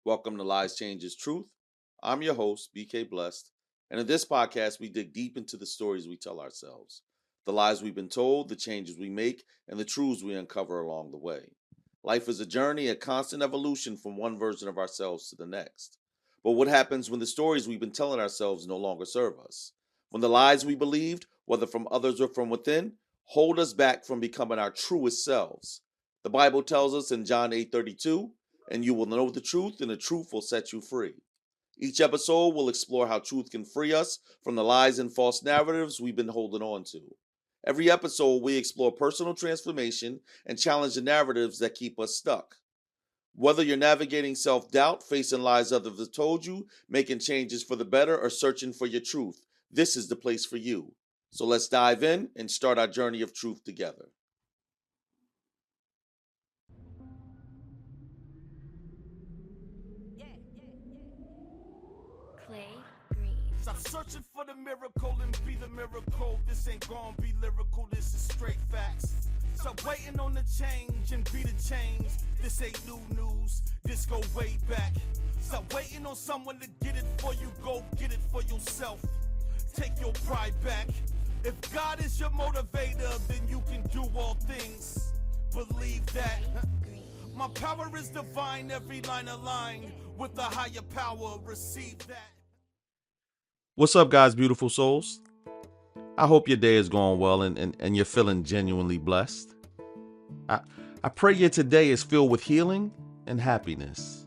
Welcome to Lies Changes Truth. I'm your host, BK Blessed, and in this podcast, we dig deep into the stories we tell ourselves, the lies we've been told, the changes we make, and the truths we uncover along the way. Life is a journey, a constant evolution from one version of ourselves to the next. But what happens when the stories we've been telling ourselves no longer serve us? When the lies we believed, whether from others or from within, hold us back from becoming our truest selves? The Bible tells us in John 8:32, and you will know the truth, and the truth will set you free. Each episode will explore how truth can free us from the lies and false narratives we've been holding on to. Every episode, we explore personal transformation and challenge the narratives that keep us stuck. Whether you're navigating self doubt, facing lies others have told you, making changes for the better, or searching for your truth, this is the place for you. So let's dive in and start our journey of truth together. Stop searching for the miracle and be the miracle. This ain't gonna be lyrical, this is straight facts. Stop waiting on the change and be the change. This ain't new news, this go way back. Stop waiting on someone to get it for you, go get it for yourself. Take your pride back. If God is your motivator, then you can do all things. Believe that. My power is divine, every line aligned with the higher power. Receive that. What's up, guys, beautiful souls? I hope your day is going well and you're feeling genuinely blessed. I pray your today is filled with healing and happiness.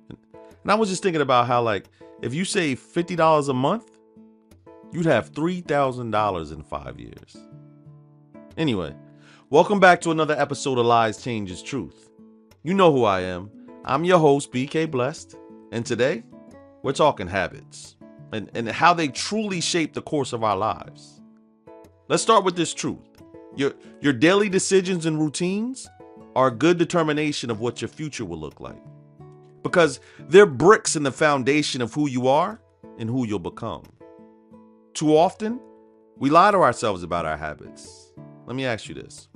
And I was just thinking about how, if you save $50 a month, you'd have $3,000 in 5 years. Anyway, welcome back to another episode of Lies Changes Truth. You know who I am. I'm your host, BK Blessed, and today, we're talking habits and how they truly shape the course of our lives. Let's start with this truth. Your daily decisions and routines are a good determination of what your future will look like, because they're bricks in the foundation of who you are and who you'll become. Too often, we lie to ourselves about our habits. Let me ask you this.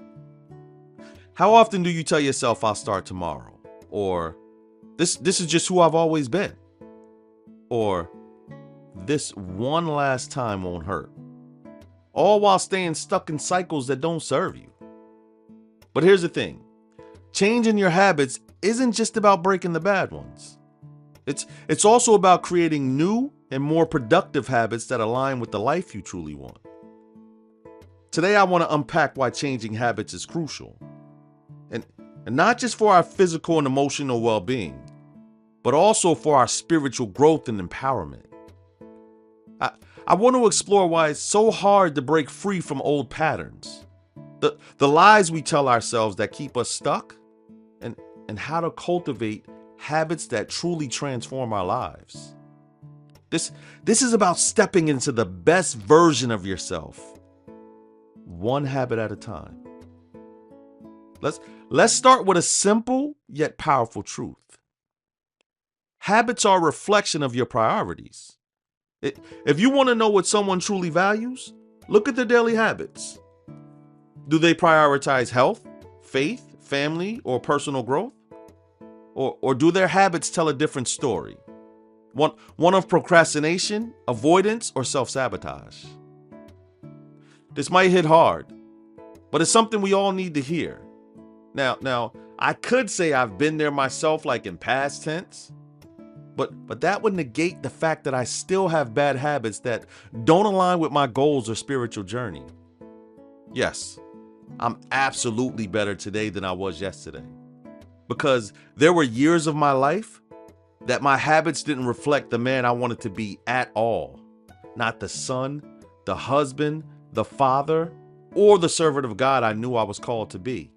How often do you tell yourself, I'll start tomorrow? Or, this is just who I've always been? Or, this one last time won't hurt. All while staying stuck in cycles that don't serve you. But here's the thing. Changing your habits isn't just about breaking the bad ones. It's also about creating new and more productive habits that align with the life you truly want. Today, I want to unpack why changing habits is crucial. And not just for our physical and emotional well-being, but also for our spiritual growth and empowerment. I want to explore why it's so hard to break free from old patterns, the lies we tell ourselves that keep us stuck, and how to cultivate habits that truly transform our lives. This is about stepping into the best version of yourself, one habit at a time. Let's start with a simple yet powerful truth. Habits are a reflection of your priorities. If you want to know what someone truly values, look at their daily habits. Do they prioritize health, faith, family, or personal growth? Or do their habits tell a different story? One of procrastination, avoidance, or self-sabotage? This might hit hard, but it's something we all need to hear. Now, I could say I've been there myself, like in past tense, but that would negate the fact that I still have bad habits that don't align with my goals or spiritual journey. Yes, I'm absolutely better today than I was yesterday, because there were years of my life that my habits didn't reflect the man I wanted to be at all. Not the son, the husband, the father, or the servant of God I knew I was called to be.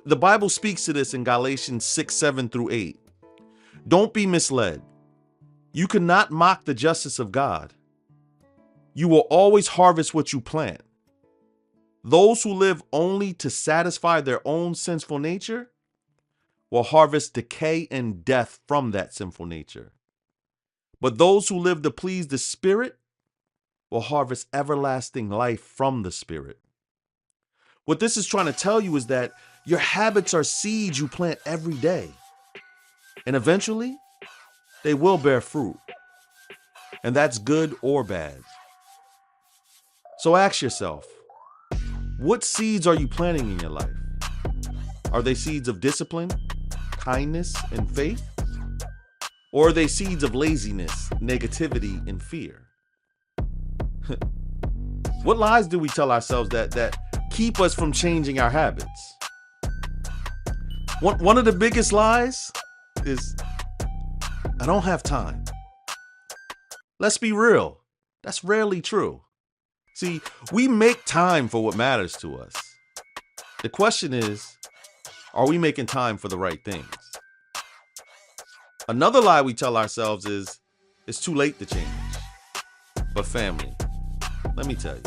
The Bible speaks to this in Galatians 6:7-8. Don't be misled. You cannot mock the justice of God. You will always harvest what you plant. Those who live only to satisfy their own sinful nature will harvest decay and death from that sinful nature. But those who live to please the Spirit will harvest everlasting life from the Spirit. What this is trying to tell you is that your habits are seeds you plant every day. And eventually, they will bear fruit. And that's good or bad. So ask yourself, what seeds are you planting in your life? Are they seeds of discipline, kindness, and faith? Or are they seeds of laziness, negativity, and fear? What lies do we tell ourselves that keep us from changing our habits? One of the biggest lies is, I don't have time. Let's be real. That's rarely true. See, we make time for what matters to us. The question is, are we making time for the right things? Another lie we tell ourselves is, it's too late to change. But family, let me tell you,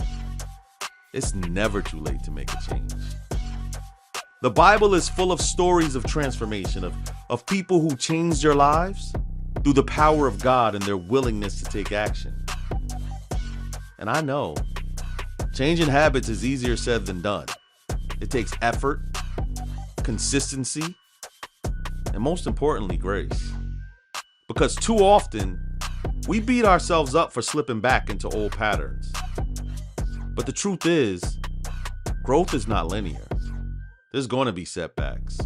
it's never too late to make a change. The Bible is full of stories of transformation, of people who changed their lives through the power of God and their willingness to take action. And I know, changing habits is easier said than done. It takes effort, consistency, and most importantly, grace. Because too often, we beat ourselves up for slipping back into old patterns. But the truth is, growth is not linear. There's going to be setbacks.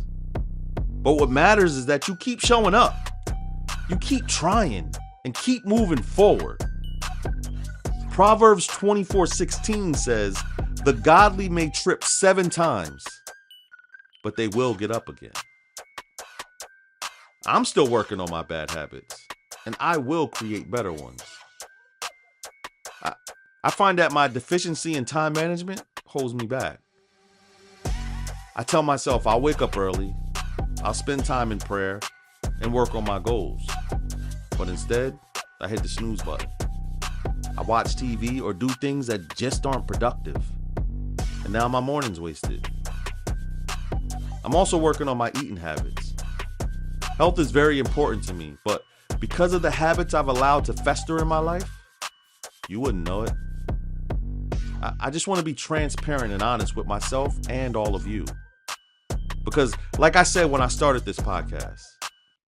But what matters is that you keep showing up. You keep trying and keep moving forward. Proverbs 24:16 says, the godly may trip 7 times, but they will get up again. I'm still working on my bad habits, and I will create better ones. I find that my deficiency in time management holds me back. I tell myself I'll wake up early, I'll spend time in prayer, and work on my goals. But instead, I hit the snooze button. I watch TV or do things that just aren't productive. And now my morning's wasted. I'm also working on my eating habits. Health is very important to me, but because of the habits I've allowed to fester in my life, you wouldn't know it. I just want to be transparent and honest with myself and all of you. Because, like I said when I started this podcast,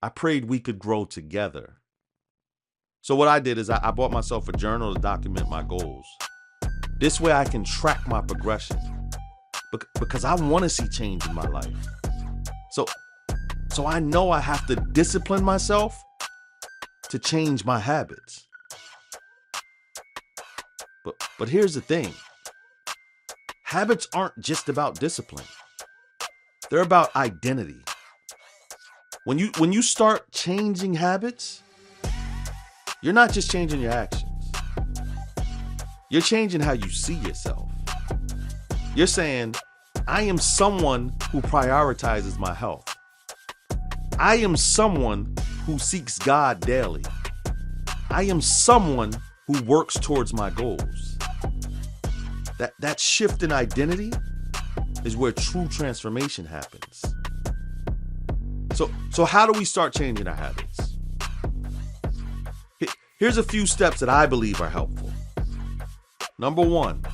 I prayed we could grow together. So what I did is I bought myself a journal to document my goals. This way I can track my progression. Because I want to see change in my life. So I know I have to discipline myself to change my habits. But here's the thing. Habits aren't just about discipline. They're about identity. When you start changing habits, you're not just changing your actions. You're changing how you see yourself. You're saying, I am someone who prioritizes my health. I am someone who seeks God daily. I am someone who works towards my goals. That shift in identity is where true transformation happens. So how do we start changing our habits? Here's a few steps that I believe are helpful. Number 1,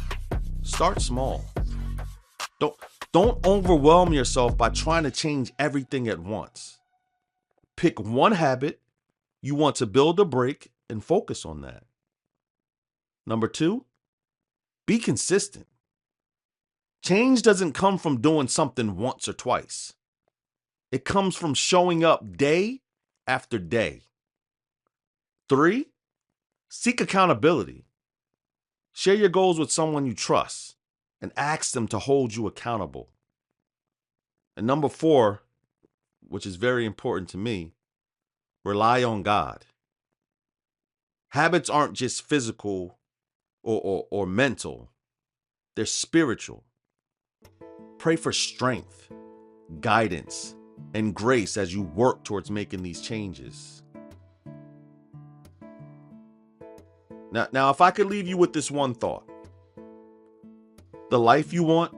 start small. Don't overwhelm yourself by trying to change everything at once. Pick one habit you want to build or break and focus on that. Number 2, be consistent. Change doesn't come from doing something once or twice. It comes from showing up day after day. 3, seek accountability. Share your goals with someone you trust and ask them to hold you accountable. And number 4, which is very important to me, rely on God. Habits aren't just physical or mental. They're spiritual. Pray for strength, guidance, and grace as you work towards making these changes. Now, if I could leave you with this one thought, the life you want,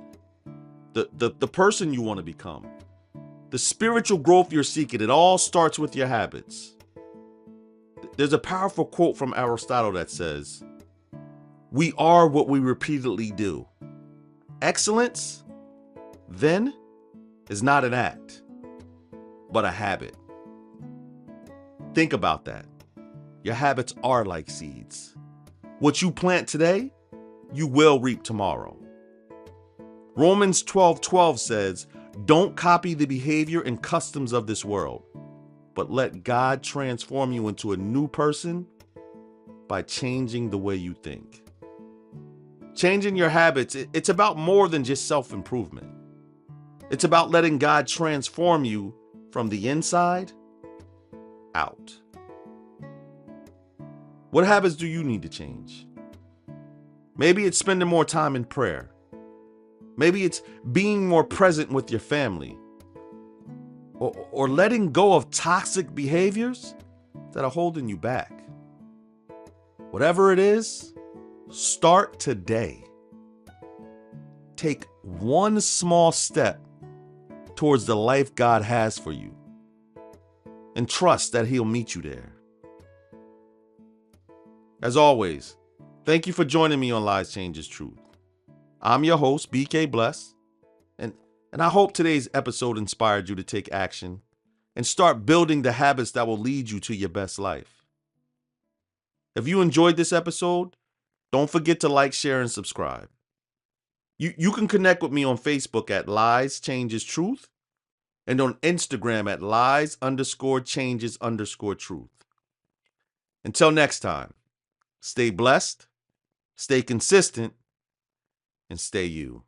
the person you want to become, the spiritual growth you're seeking, it all starts with your habits. There's a powerful quote from Aristotle that says, "We are what we repeatedly do." Excellence, then, is not an act, but a habit. Think about that. Your habits are like seeds. What you plant today, you will reap tomorrow. Romans 12:12 says, "Don't copy the behavior and customs of this world, but let God transform you into a new person by changing the way you think." Changing your habits, it's about more than just self-improvement. It's about letting God transform you from the inside out. What habits do you need to change? Maybe it's spending more time in prayer. Maybe it's being more present with your family. Or letting go of toxic behaviors that are holding you back. Whatever it is, start today. Take one small step towards the life God has for you. And trust that He'll meet you there. As always, thank you for joining me on Lies Changes Truth. I'm your host, BK Bless, and I hope today's episode inspired you to take action and start building the habits that will lead you to your best life. If you enjoyed this episode, don't forget to like, share, and subscribe. You can connect with me on Facebook at Lies Changes Truth and on Instagram at Lies_changes_truth. Until next time, stay blessed, stay consistent, and stay you.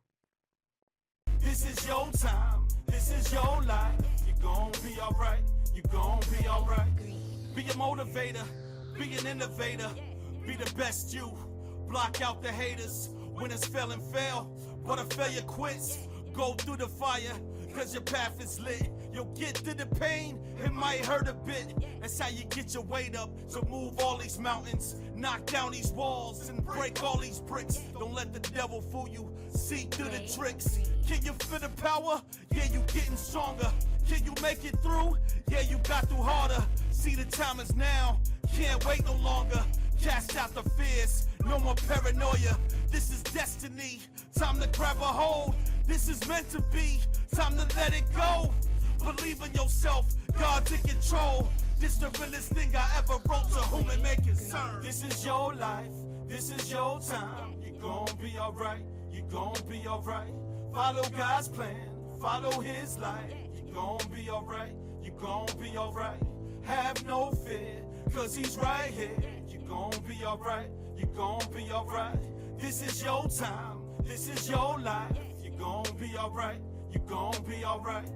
This is your time, this is your life. You're gonna be alright, you're gonna be alright. Be a motivator, be an innovator, be the best you. Block out the haters, winners fail and fail, but a failure quits. Go through the fire, cause your path is lit. You'll get through the pain, it might hurt a bit. That's how you get your weight up. So move all these mountains, knock down these walls, and break all these bricks. Don't let the devil fool you, see through the tricks. Can you feel the power? Yeah, you getting stronger. Can you make it through? Yeah, you got through harder. See, the time is now, can't wait no longer. Cast out the fears, no more paranoia. This is destiny, time to grab a hold. This is meant to be, time to let it go. Believe in yourself, God's in control. This the realest thing I ever wrote, to whom it may concern. This is your life, this is your time. You're gonna be alright, you're gonna be alright. Follow God's plan, follow His light. You're gonna be alright, you're gonna be alright. Have no fear, cause He's right here. You're gonna be alright, you're gonna be alright. This is your time, this is your life. You're gonna be alright, you're gonna be alright.